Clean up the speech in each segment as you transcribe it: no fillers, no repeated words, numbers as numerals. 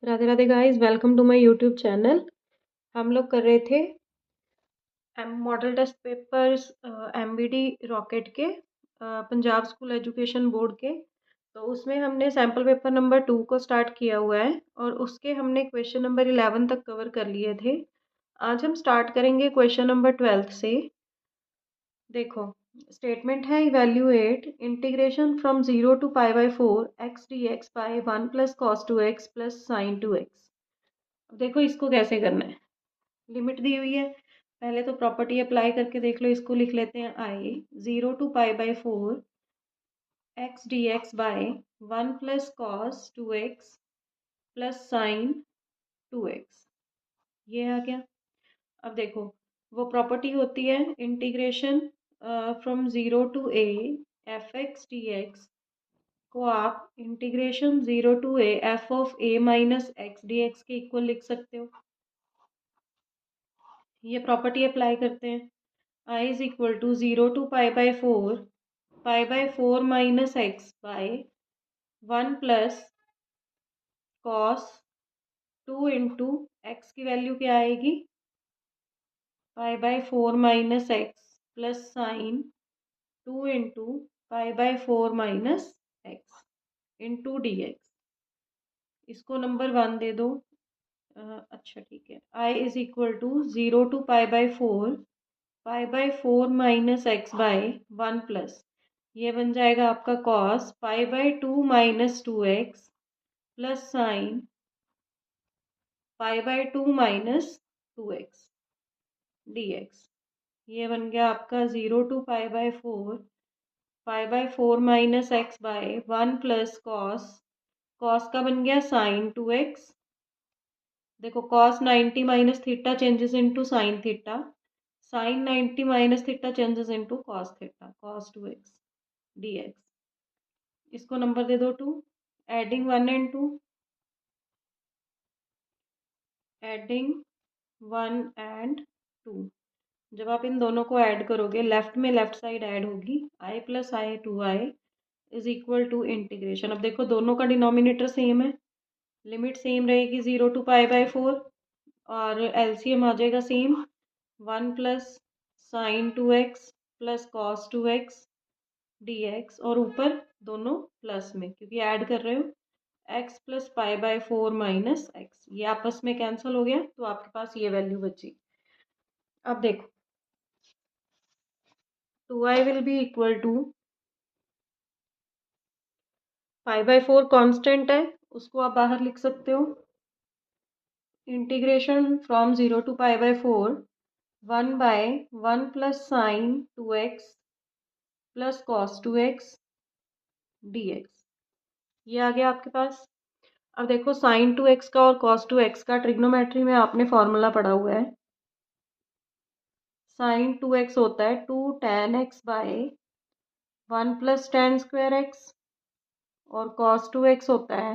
Radhe Radhe guys, welcome to my YouTube channel. हम लोग कर रहे थे model test papers MBD rocket के पंजाब स्कूल एजुकेशन बोर्ड के। तो उसमें हमने सैम्पल पेपर नंबर 2 को स्टार्ट किया हुआ है और उसके हमने क्वेश्चन नंबर 11 तक कवर कर लिए थे। आज हम स्टार्ट करेंगे क्वेश्चन नंबर 12 से। देखो, स्टेटमेंट है evaluate integration from 0 to pi by 4 x d x by 1 plus cos 2x plus sine 2x। अब देखो इसको कैसे करना है। लिमिट दी हुई है, पहले तो प्रॉपर्टी अप्लाई करके देख लो। इसको लिख लेते हैं I 0 to pi by 4 x d x by 1 plus cos 2x plus sine 2x। ये आ गया। अब देखो, वो प्रॉपर्टी होती है integration from 0 to a f x d x को आप integration 0 to a f of a minus x d x के इक्वल लिख सकते हो। ये प्रॉपर्टी अप्लाई करते हैं। I is equal to 0 to pi by four minus x by 1 plus cos 2 into x की वैल्यू क्या आएगी, pi by four minus x plus sine 2 into pi by four minus x into d x. इसको number 1 दे दो। अच्छा ठीक है। I is equal to 0 to pi by four minus x by 1 plus, ये बन जाएगा आपका cos pi by 2 minus 2x plus sine pi by 2 minus 2x dx। ये बन गया आपका 0 to pi by four minus x by 1 plus cos, cos का बन गया साइन 2x। देखो cos 90 minus theta changes into sine theta, sine 90 minus theta changes into cos theta, cos 2x dx। इसको number दे दो 2। Adding 1 and 2, adding 1 and 2। जब आप इन दोनों को ऐड करोगे, लेफ्ट में लेफ्ट साइड ऐड होगी, I plus I 2i is equal to integration. अब देखो दोनों का डिनोमिनेटर सेम है, लिमिट सेम रहेगी 0 टू पाई बाई फोर और एलसीएम आ जाएगा same 1 plus sine 2x plus cos 2x dx, और ऊपर दोनों प्लस में क्योंकि ऐड कर रहे हो x plus pi by four minus x, ये आपस में कैंसिल हो गया तो आपके पास ये वैल्यू बची। अब देखो 2i will be equal to pi by four constant है, उसको आप बाहर लिख सकते हो। Integration from 0 to pi by four 1 by 1 plus sine 2x plus cos 2x dx। ये आ गया आपके पास। अब देखो साइन 2x का और कॉस 2x का ट्रिग्नोमेट्री में आपने फॉर्मूला पढ़ा हुआ है। साइन 2x होता है 2 tan x by 1 plus tan square x, और कॉस 2x होता है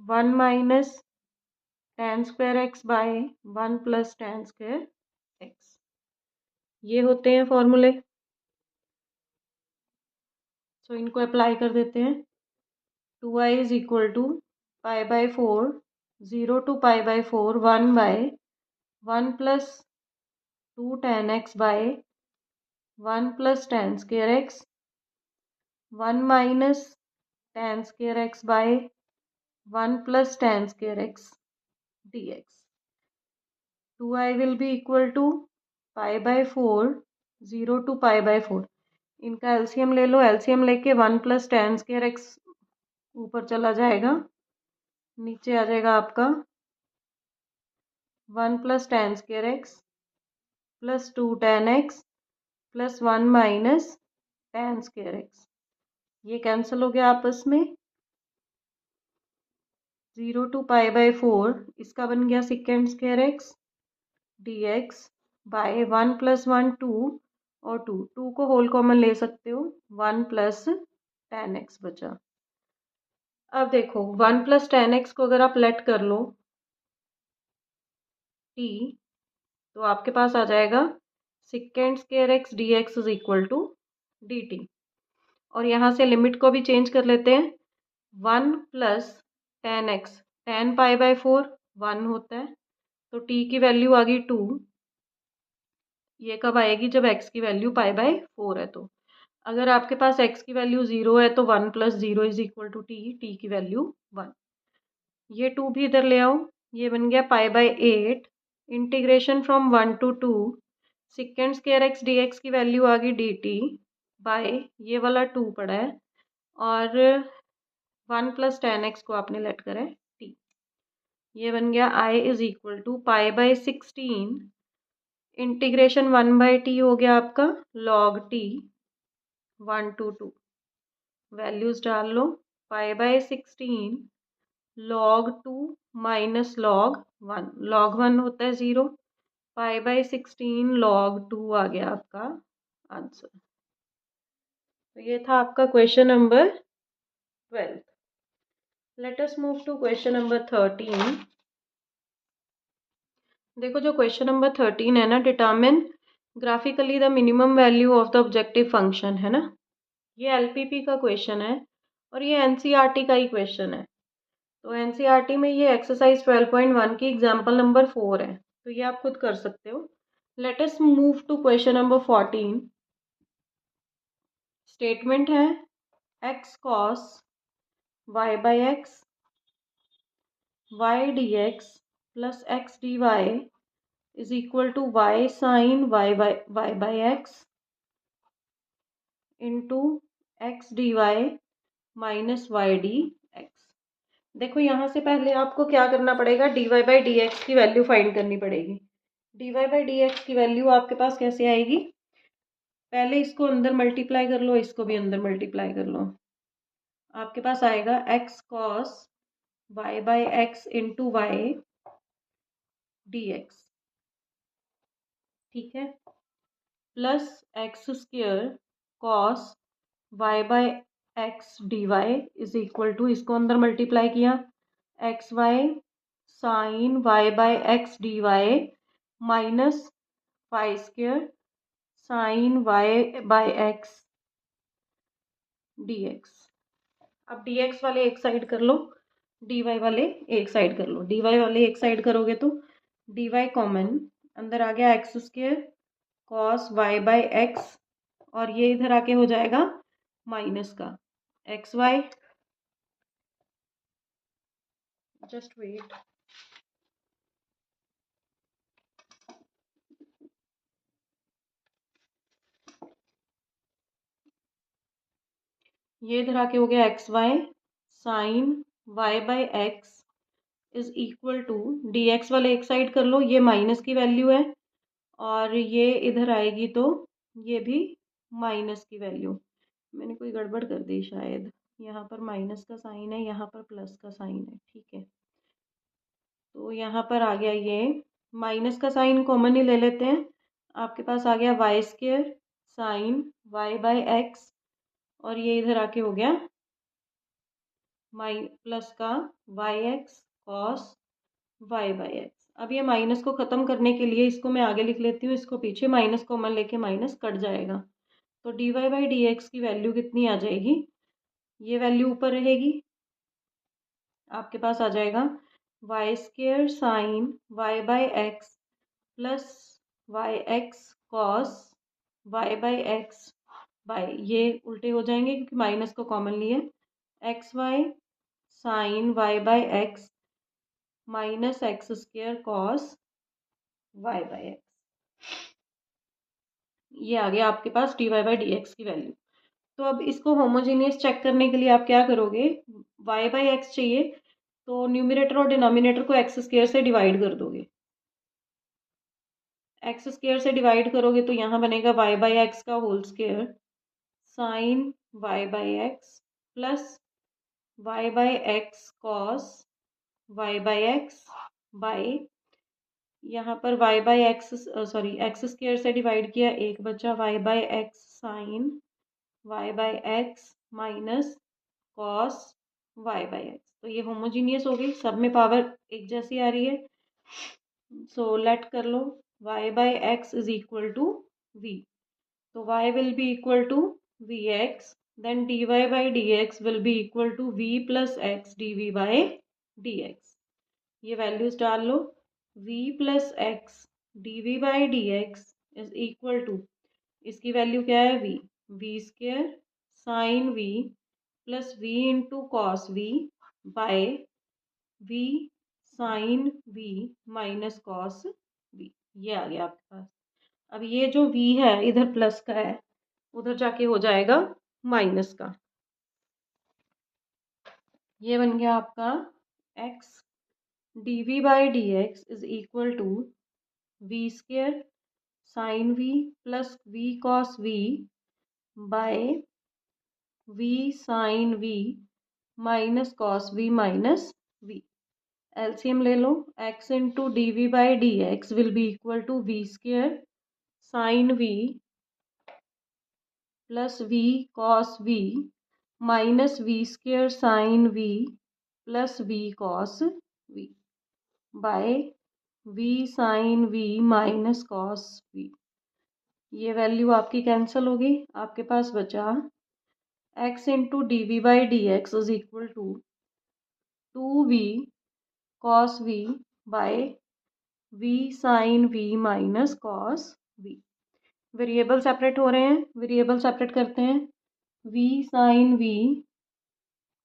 1 minus tan square x by 1 plus tan square x. ये होते हैं फॉर्मूले। सो इनको अप्लाई कर देते हैं। 2i is equal to pi by four 0 to pi by four 1 by 1 plus 2 tan x by 1 plus tan square x 1 minus tan square x by 1 plus tan square x dx। 2i will be equal to pi by four 0 to pi by four, इनका LCM ले लो। LCM लेके 1 plus tan square x ऊपर चला जाएगा, नीचे आ जाएगा आपका 1 plus tan square x plus 2 tan x plus 1 minus tan square x. ये कैंसिल हो गया आपस में। 0 टू पाई बाई फोर, इसका बन गया second square x dx by 1 plus 1 2, और 2 को होल कॉमन ले सकते हो, 1 प्लस टेन एक्स बचा। अब देखो 1 प्लस टेन एक्स को अगर आप लेट कर लो t, तो आपके पास आ जाएगा second square x d x is equal to d t. और यहाँ से लिमिट को भी चेंज कर लेते हैं। 1 plus ten x, 10 pi by 4 1 होता है, तो t की वैल्यू आ गई 2। ये कब आएगी? जब x की वैल्यू पाई बाय 4 है। तो अगर आपके पास x की वैल्यू 0 है तो 1 plus 0 is equal to t की वैल्यू 1। ये 2 भी इधर ले आओ, ये बन गया pi by 8 integration from 1 to 2 second square x d x की वैल्यू आ गई dt बाय ये वाला 2 पड़ा है और 1 प्लस 10x को आपने लेट करा है t। ये बन गया i is equal to pi by 16 integration 1 by t हो गया आपका log t 1 to 2। वैल्यूज डाल लो, pi by 16 log 2 minus log 1, log 1 होता है 0, पाई बाय 16 log 2 आ गया आपका आंसर। तो ये था आपका question number 12। Let us move to question number 13। देखो जो क्वेश्चन नंबर 13 है ना, determine graphically the minimum value of the objective function, है ना। ये एलपीपी का क्वेश्चन है और ये एनसीईआरटी का ही क्वेश्चन है। तो एनसीईआरटी में ये एक्सरसाइज 12.1 की एग्जाम्पल नंबर 4 है, तो ये आप खुद कर सकते हो। Let us move to question number 14। Statement है x cos y by x y d x plus x d y is equal to y sine y by x into x d y minus y d x. देखो यहाँ से पहले आपको क्या करना पड़ेगा, d y by d x की value find करनी पड़ेगी। D y by d x की वैल्यू आपके पास कैसे आएगी? पहले इसको अंदर मल्टीप्लाई कर लो, इसको भी अंदर मल्टीप्लाई कर लो। आपके पास आएगा x cos y by x into y d x, ठीक है, plus x square cos y by x d y is equal to, इसको अंदर मल्टीप्लाई किया, x y sine y by x d y minus y square sine y by x d x. अब d x वाले एक side कर लो, D Y वाले एक side कर लो। डी वाई वाले एक साइड करोगे तो डी वाई कॉमन, अंदर आ गया x square cos y by x और ये इधर आके हो जाएगा माइनस का एक्स वाई। जस्ट वेट, ये इधर आके हो गया x y sine y by x is equal to, d x वाले एक साइड कर लो, ये माइनस की वैल्यू है और ये इधर आएगी तो ये भी माइनस की वैल्यू। मैंने कोई गड़बड़ कर दी शायद, यहाँ पर माइनस का साइन है, यहाँ पर प्लस का साइन है, ठीक है। तो यहाँ पर आ गया, ये माइनस का साइन कॉमन ही ले लेते हैं। आपके पास आ गया y square sine y by x और ये इधर आके हो गया प्लस का y x cos y by x. अब ये माइनस को ख़त्म करने के लिए इसको मैं आगे लिख लेती हूँ, इसको पीछे माइनस कॉमन लेके माइनस कट जाएगा। तो d y by d x की वैल्यू कितनी आ जाएगी? ये वैल्यू ऊपर रहेगी, आपके पास आ जाएगा y square sine y by x plus y x cos y by x by, ये उल्टे हो जाएंगे क्योंकि माइनस को कॉमन लिए, x y sine y by x minus x square cos y by x. ये आ गया आपके पास d y by d x की वैल्यू। तो अब इसको होमोजीनियस चेक करने के लिए आप क्या करोगे, वाई बाई एक्स चाहिए तो न्यूमिनेटर और डिनोमिनेटर को एक्स स्क्वेयर से डिवाइड कर दोगे। एक्स स्क्वेयर से डिवाइड करोगे तो यहाँ बनेगा वाई बाई एक्स का whole square sine y by x plus y by x cos y by x by, यहाँ पर y by x sorry x square से डिवाइड किया, एक बचा y by x sine y by x minus cos y by x. तो ये homogeneous हो गई, सब में पावर एक जैसी आ रही है। सो लेट कर लो y by x is equal to v, तो y will be equal to v x, then dy by d x will be equal to v plus x d v by d x. ये values डाल लो। v plus x d by d x is equal to, इसकी value क्या है v square sine v plus v into cos v by v sine v minus cos v. ये आ गया आपके पास। अब ये जो v है इधर प्लस का है, उधर जाके हो जाएगा माइनस का। ये बन गया आपका x d v by d x is equal to v square sine v plus v cos v by v sine v minus cos v minus v. LCM ले लो। x into d v by d x will be equal to v square sine v plus v cos v minus v square sine v plus v cos v by v sine v minus cos v. ये value आपकी cancel होगी, आपके पास बचा x into d v by d x is equal to 2v cos v by v sine v minus cos v. Variable separate हो रहे हैं, variable separate करते हैं। V sine v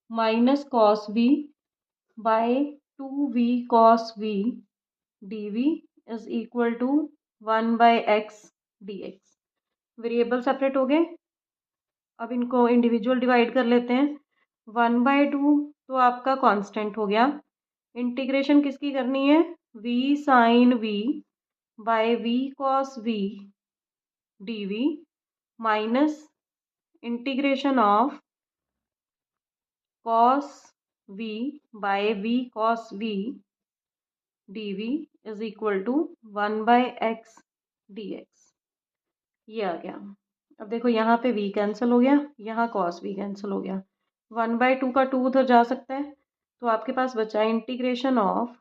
minus cos v by 2v cos v d v is equal to 1 by x d x. Variable separate हो गए। अब इनको individual divide कर लेते हैं। 1/2 तो आपका कांस्टेंट हो गया। इंटीग्रेशन किसकी करनी है, v sine v by v cos v d v minus integration of cos v by v cos v d v is equal to 1 by x d x. ये आ गया। अब देखो यहाँ पे v कैंसिल हो गया, यहाँ cos v कैंसिल हो गया। 1/2 का 2 उधर जा सकता है, तो आपके पास बचा integration of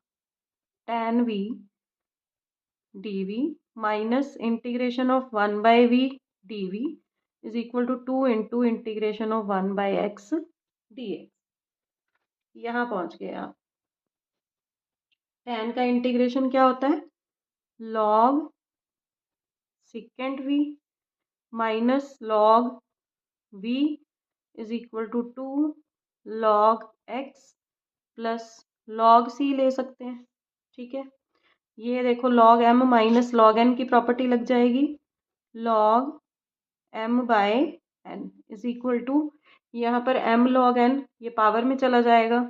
tan v d v minus integration of 1 by v d v is equal to 2 into integration of 1 by x d x. यहाँ पहुँच गए आप। tan का इंटीग्रेशन क्या होता है, log second v minus log v is equal to 2 log x plus log c ले सकते हैं। ठीक है, ये देखो log m minus log n की प्रॉपर्टी लग जाएगी। log m by n is equal to, यहाँ पर m log n ये पावर में चला जाएगा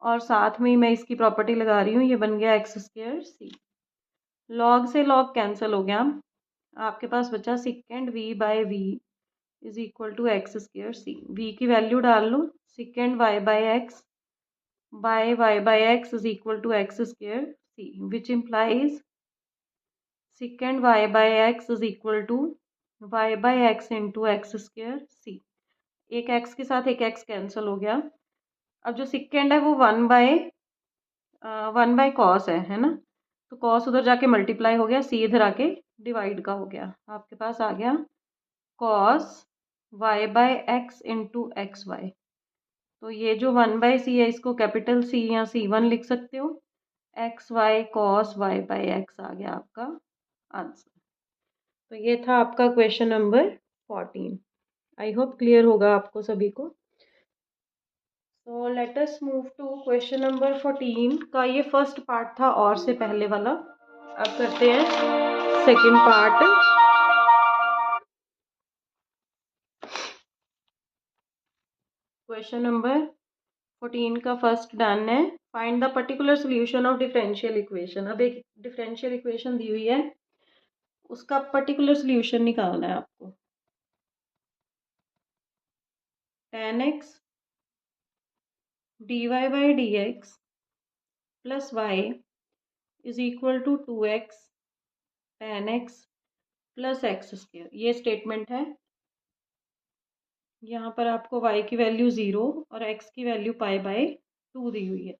और साथ में ही मैं इसकी प्रॉपर्टी लगा रही हूँ, ये बन गया एक्स स्क्वायर सी। log से log कैंसिल हो गया, आपके पास बचा second v by v is equal to x square C. v की वैल्यू डाल लो, second y by x by y by x is equal to x square c, which implies secant y by x is equal to y by x into x square c। एक x के साथ एक x cancel हो गया। अब जो secant है वो 1 बाय कॉस है ना, तो कॉस उधर जाके मल्टीप्लाई हो गया, c इधर आके डिवाइड का हो गया। आपके पास आ गया cos y by x into x y. तो ये जो 1/c है इसको कैपिटल C या C1 लिख सकते हो। X y cos y by x आ गया आपका आंसर। तो ये था आपका question number 14। I hope clear होगा आपको सभी को। So let us move to question number 14 का। ये फर्स्ट पार्ट था और से पहले वाला। अब करते हैं सेकंड पार्ट। क्वेश्चन नंबर 14 का फर्स्ट डन है। Find the particular solution of differential equation. अब एक डिफरेंशियल इक्वेशन दी हुई है, उसका पर्टिकुलर सोल्यूशन निकालना है आपको। tan x dy by d x plus y is equal to 2x tan x plus x square. ये स्टेटमेंट है। यहाँ पर आपको y की वैल्यू 0 और x की वैल्यू पाई बाई 2 दी हुई है।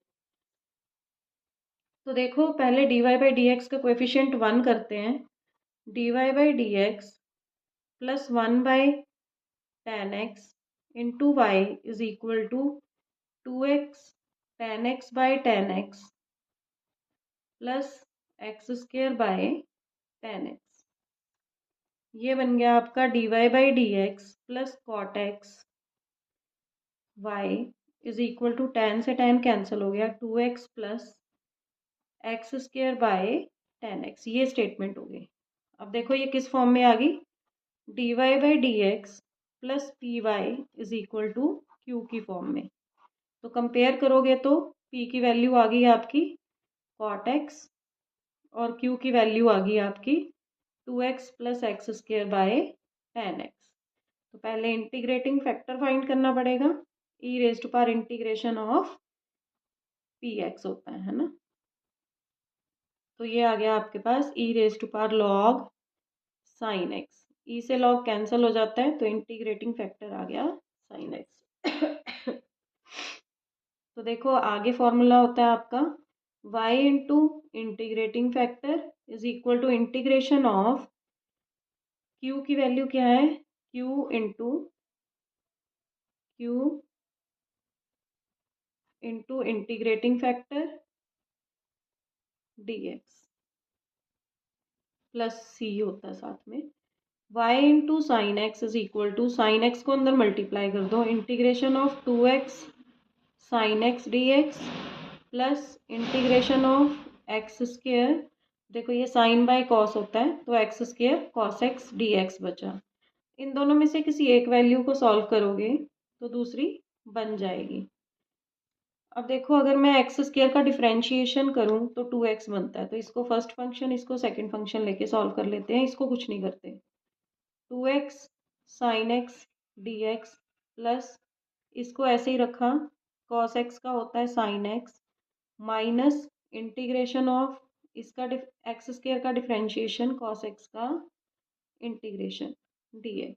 तो देखो पहले dy बाई डी एक्स का कोएफिशिएंट 1 करते हैं। dy by d x plus 1 by tan x into y is equal to 2x tan x by tan x plus x square by 10x। ये बन गया आपका dy by d x plus cot x y is equal to 10 से 10 cancel हो गया 2x plus x square by 10x। ये statement हो गई। अब देखो ये किस फॉर्म में आ गई, dy by d x plus p y is equal to q की फॉर्म में। तो कंपेयर करोगे तो p की वैल्यू आ गई आपकी कॉट एक्स और q की वैल्यू आ गई आपकी 2x plus x square by 10x। तो पहले इंटीग्रेटिंग फैक्टर फाइंड करना पड़ेगा, e raise to power integration of p x होता है ना। तो ये आ गया आपके पास e raise to power log sine x, e से लॉग कैंसिल हो जाता है तो इंटीग्रेटिंग फैक्टर आ गया साइन एक्स। तो देखो आगे फॉर्मूला होता है आपका y into integrating factor is equal to integration of q की वैल्यू क्या है, q into integrating factor dx plus c होता है साथ में। y into sine x is equal to sine x को अंदर मल्टीप्लाई कर दो, integration of 2x sine x d x plus integration of x square. देखो ये साइन बाय कॉस होता है तो x square cos x d x बचा। इन दोनों में से किसी एक वैल्यू को सॉल्व करोगे तो दूसरी बन जाएगी। अब देखो अगर मैं एक्स स्क्र का डिफरेंशिएशन करूं तो 2x बनता है, तो इसको फर्स्ट फंक्शन इसको सेकंड फंक्शन लेके सॉल्व कर लेते हैं। इसको कुछ नहीं करते, 2x sine x d x plus इसको ऐसे ही रखा कॉस एक्स का होता है sign x minus integration of इसका एक्स स्क्र का डिफरेंशिएशन कॉस एक्स का इंटीग्रेशन dx।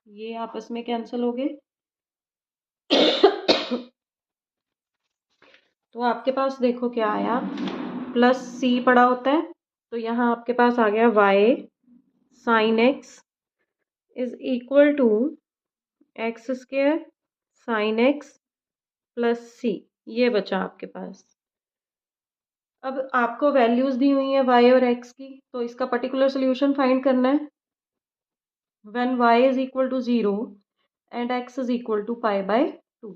ये आपस में कैंसिल हो गए। तो आपके पास देखो क्या आया, प्लस c पड़ा होता है तो यहाँ आपके पास आ गया y sine x is equal to x square sine x plus c। ये बचा आपके पास। अब आपको वैल्यूज दी हुई है y और x की, तो इसका पर्टिकुलर सोल्यूशन फाइंड करना है। When y is equal to 0 and x is equal to pi by 2,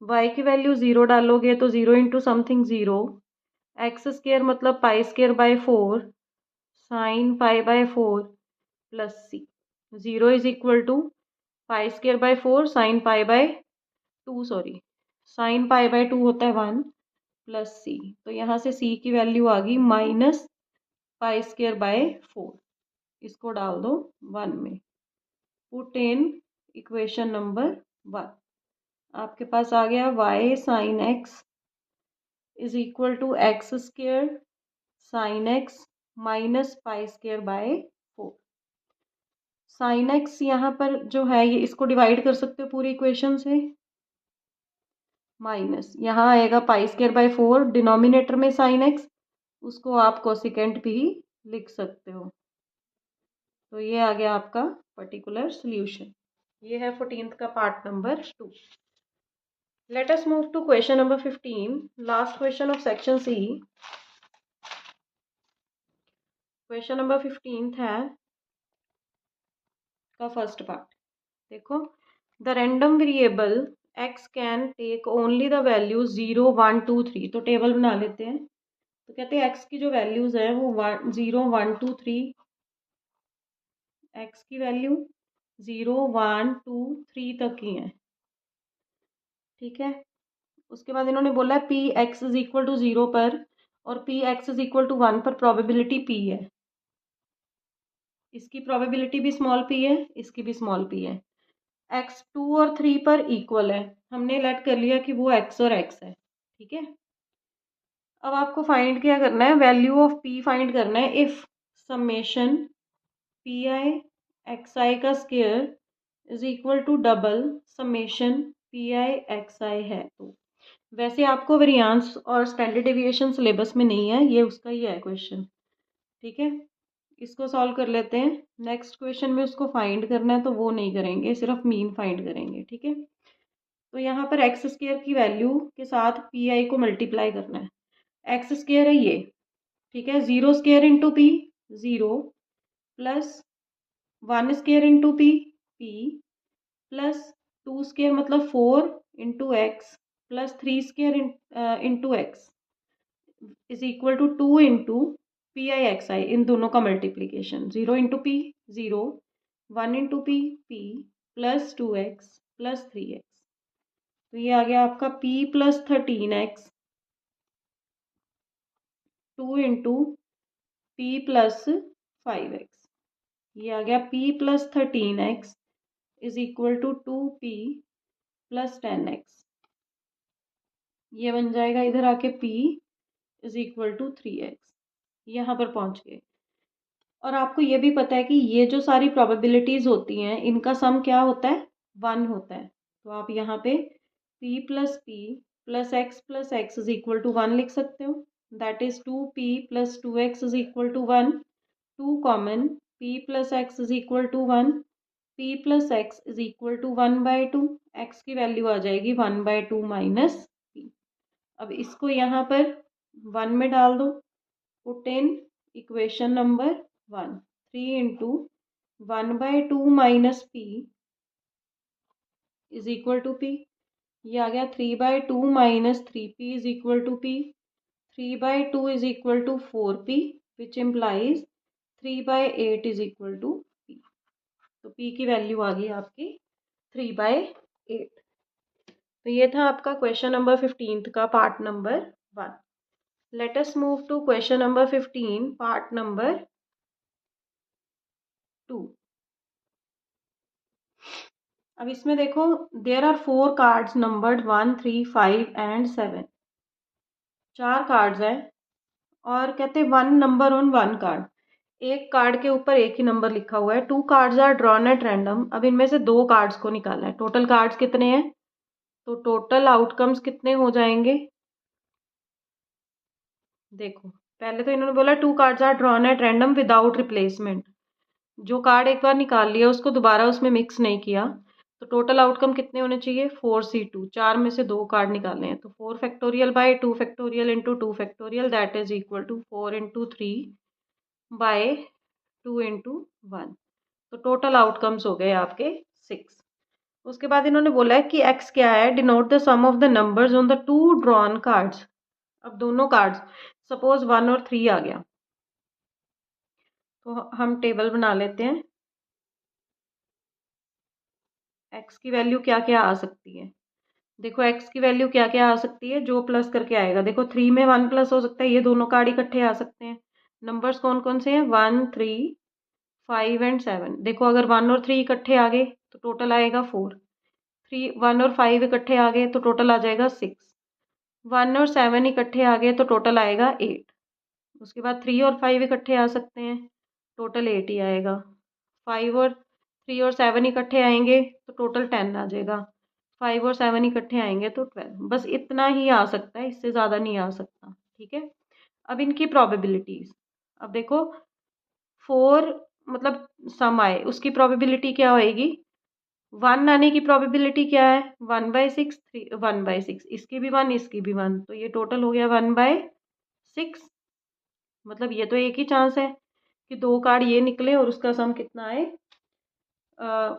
y की वैल्यू 0 डालोगे तो 0 इंटू समथिंग 0, एक्स स्क्र मतलब pi square by 4 sine pi by 4 plus C. 0 is equal to pi square by 4 sine pi by 2, sorry sine pi by 2 होता है 1 plus सी। तो यहाँ से c की वैल्यू आ गई माइनस पाई स्क्र बाय 4। इसको डाल दो 1 में, पुट इन इक्वेशन नंबर 1। आपके पास आ गया y sine x is equal to x square sine x minus pi square by 4। Sine x यहाँ पर जो है ये इसको डिवाइड कर सकते हो पूरी इक्वेशन से, माइनस यहाँ आएगा पाई स्क्र बाय 4 डिनोमिनेटर में साइन एक्स, उसको आप कोसिकेंट भी लिख सकते हो। तो ये आ गया आपका पर्टिकुलर सोल्यूशन। ये है 14th का part number 2। Let us move to question number 15, last question of section C. Question number 15 है का फर्स्ट पार्ट। देखो the random variable x can take only the value 0 1 2 3। तो टेबल बना लेते हैं। तो कहते हैं x की जो वैल्यूज है वो 0 1 2 3, x की वैल्यू 0 1 2 3 तक की है, ठीक है। उसके बाद इन्होंने बोला है p x is equal to 0 पर और p x is equal to 1 पर प्रोबेबिलिटी p है। इसकी प्रोबेबिलिटी भी स्मॉल p है, इसकी भी स्मॉल p है। x 2 और 3 पर इक्वल है, हमने लेट कर लिया कि वो x और x है, ठीक है। अब आपको फाइंड क्या करना है, वैल्यू ऑफ p फाइंड करना है if summation p i x i का square is equal to double summation p i x i है। तो वैसे आपको वेरिएंस और स्टैंडर्ड डेविएशन सिलेबस में नहीं है, ये उसका ही है क्वेश्चन, ठीक है। इसको सॉल्व कर लेते हैं। नेक्स्ट क्वेश्चन में उसको फाइंड करना है तो वो नहीं करेंगे, सिर्फ मीन फाइंड करेंगे, ठीक है। तो यहाँ पर एक्स स्क्वायर की वैल्यू के साथ पी आई को मल्टीप्लाई करना है। एक्स स्क्वायर है ये, ठीक है। 0 square into p 0 plus 1 square into p p plus 2 square मतलब 4 into x plus 3 square into x is equal to 2 into p i x i, इन दोनों का multiplication. 0 into p 0, 1 into p p plus 2x plus 3x। तो ये आ गया आपका p plus 13x, 2 into p plus 5x। ये आ गया p plus 13x is equal to 2p plus 10x। ये बन जाएगा इधर आके p is equal to 3x। यहाँ पर पहुंच गए। और आपको ये भी पता है कि ये जो सारी प्रोबेबिलिटीज होती हैं इनका सम क्या होता है, 1 होता है। तो आप यहाँ पे p plus x is equal to 1 लिख सकते हो। That is 2p plus 2x is equal to 1। 2 common, p plus x is equal to 1, p plus x is equal to 1/2। x की वैल्यू आ जाएगी 1/2 माइनस p। अब इसको यहाँ पर 1 में डाल दो। Put in equation number 1। 3 into 1/2 minus p is equal to p। ये आ गया 3/2 minus 3p is equal to p। 3/2 is equal to 4p which implies 3/8 is equal to p। तो p की वैल्यू आ गई आपकी 3/8। तो ये था आपका क्वेश्चन नंबर 15 का part number 1। Let us move to question number 15 part number 2। अब इसमें देखो, there are 4 cards numbered 1, 3, 5 and 7। 4 cards हैं और कहते हैं 1 नंबर ऑन 1 कार्ड। एक कार्ड के ऊपर एक ही नंबर लिखा हुआ है। 2 cards are drawn at random. अब इनमें से 2 कार्ड्स को निकालना है। टोटल कार्ड्स कितने हैं, तो टोटल आउटकम्स कितने हो जाएंगे। देखो, पहले तो इन्होंने बोला 2 cards are drawn at random without replacement. जो कार्ड एक बार निकाल लिया उसको दोबारा उसमें मिक्स नहीं किया। तो टोटल आउटकम कितने होने चाहिए, 4c2। 4 में से 2 कार्ड निकालने हैं। तो 4 factorial by 2 factorial into 2 factorial that is equal to 4 into 3 by 2 into 1। तो टोटल आउटकम्स हो गए आपके 6। उसके बाद इन्होंने बोला है कि x क्या है, denote the sum of the numbers on the 2 drawn cards. अब दोनों कार्ड्स सपोज 1 और 3 आ गया, तो हम टेबल बना लेते हैं। x की वैल्यू क्या क्या आ सकती है। देखो x की वैल्यू क्या क्या आ सकती है, जो प्लस करके आएगा। देखो 3 में 1 प्लस हो सकता है, ये दोनों कार्ड इकट्ठे आ सकते हैं। नंबर्स कौन कौन से हैं, 1, 3, 5 एंड 7। देखो अगर 1 और 3 इकट्ठे आ गए तो टोटल आएगा 4। 1 और 5 इकट्ठे आ गए तो टोटल आ जाएगा 6। 1 और 7 इकट्ठे आ गए तो टोटल आएगा 8। उसके बाद 3 और 5 इकट्ठे आ सकते हैं, टोटल 8 ही आएगा। 5 और 3 और 7 इकट्ठे आएंगे तो टोटल 10 आ जाएगा। 5 और 7 इकट्ठे आएंगे तो 12। बस इतना ही आ सकता है, इससे ज़्यादा नहीं आ सकता। ठीक है। अब इनकी प्रोबेबिलिटीज, अब देखो 4 मतलब सम आए, उसकी प्रोबेबिलिटी क्या होएगी। 1 आने की प्रोबेबिलिटी क्या है, 1/6, 1/6। इसकी भी 1, इसकी भी 1, तो ये टोटल हो गया 1/6। मतलब ये तो एक ही चांस है कि 2 कार्ड ये निकले और उसका सम कितना आए,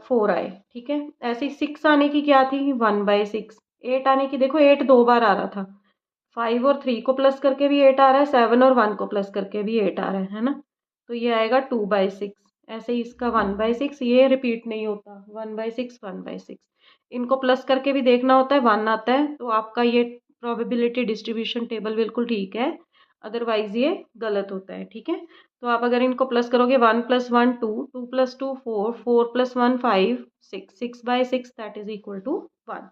4 आए। ठीक है। ऐसे ही 6 आने की क्या थी, 1/6। 8 आने की, देखो 8 2 बार आ रहा था। 5 और 3 को प्लस करके भी 8 आ रहा है, 7 और 1 को प्लस करके भी 8 आ रहा है ना। तो ये आएगा 2/6। ऐसे ही इसका 1/6, ये रिपीट नहीं होता। 1/6, 1/6। इनको प्लस करके भी देखना होता है, 1 आता है तो आपका ये प्रोबेबिलिटी डिस्ट्रीब्यूशन टेबल बिल्कुल ठीक है, अदरवाइज ये गलत होता है। ठीक है। तो आप अगर इनको प्लस करोगे, 1 + 1 2, 2 + 2 4, 4 + 1 5, 6, 6/6 दैट इज इक्वल टू 1।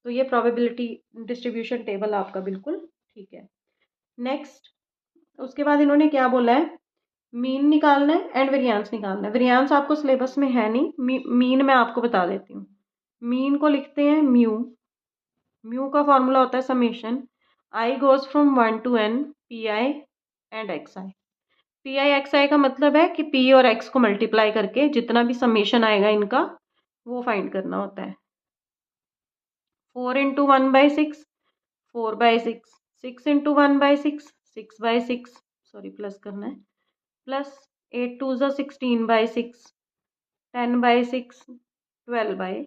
तो ये प्रोबेबिलिटी डिस्ट्रीब्यूशन टेबल आपका बिल्कुल ठीक है। नेक्स्ट, उसके बाद इन्होंने क्या बोला है, मीन निकालना है एंड वेरिएंस निकालना है। वेरिएंस आपको सिलेबस में है नहीं, मीन मैं आपको बता देती हूँ। मीन को लिखते हैं म्यू। म्यू का फॉर्मूला होता है summation i goes from 1 to n p i and x i. P i x i का मतलब है कि पी और एक्स को मल्टीप्लाई करके जितना भी समेशन आएगा इनका वो फाइंड करना होता है। 4 इंटू 1/6, 4/6, 6 इंटू 1/6, 6/6, सॉरी प्लस करना है, प्लस 8 2 ज़ा 16/6, 10/6, 12/6,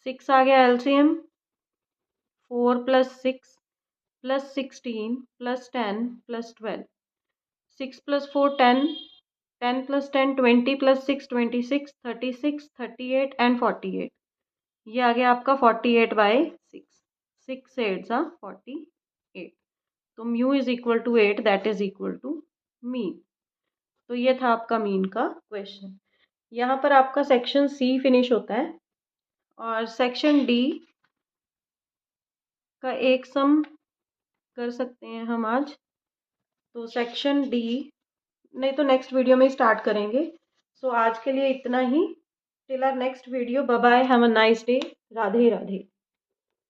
6 आ गया एलसीएम, 4 + 6 + 16 + 10 + 12, 6 + 4 10, 10 + 10 20 + 6 26, 36, 38 एंड 48। ये आ गया आपका 48/6, 6 8 ज़ा 48। तो mu is equal to 8, that is equal to mean. तो ये था आपका मीन का क्वेश्चन। यहाँ पर आपका सेक्शन सी फिनिश होता है और सेक्शन डी का एक सम कर सकते हैं हम आज। तो सेक्शन डी नहीं तो नेक्स्ट वीडियो में स्टार्ट करेंगे। सो आज के लिए इतना ही। Till our next video, bye bye, have a nice day, Radhe Radhe.